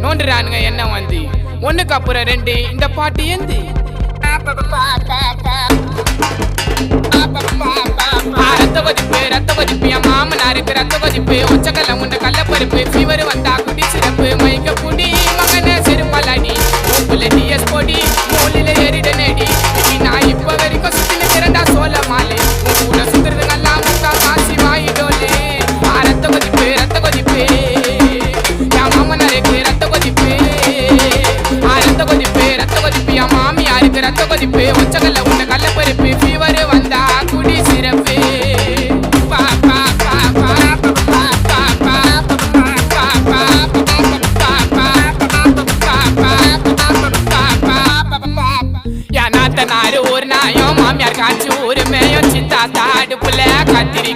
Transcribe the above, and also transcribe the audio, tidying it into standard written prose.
நோண்டுறானுங்க என்ன வந்து ஒண்ணுக்கு அப்புறம் ரெண்டு இந்த பாட்டு ஏந்து ரத்த கொதிப்பு என் மாமனாருக்கு ரத்த கொதிப்பு ஒச்சக்கல்ல உண்ட கள்ளப்பருப்பு ஃபீவர் வந்தா குடி சிறப்பு மைக்க குடி மகன செருப்பலாடி மூக்குல டிஎஸ் பொடி மூலில ஏறிட நேடி நான் இப்ப வரைக்கும் சுத்தின திரண்டா சோழ மாலை கூட சுத்துறது நல்லா முக்கா காசி வாயிடோலே ரத்த கொதிப்பு என் மாமனாருக்கு ரத்த கொதிப்பு என் மாமியாருக்கு ரத்த கொதிப்பு ஒச்சக்கல்ல உண்ட கள்ளப்பருப்பு ஃபீவர் வந்தா குடி சிறப்பு ஒரு நாயும் மாமியார் காய்ச்சி ஒரு மேயும் சித்தாத்தா அடுப்புல கத்திரி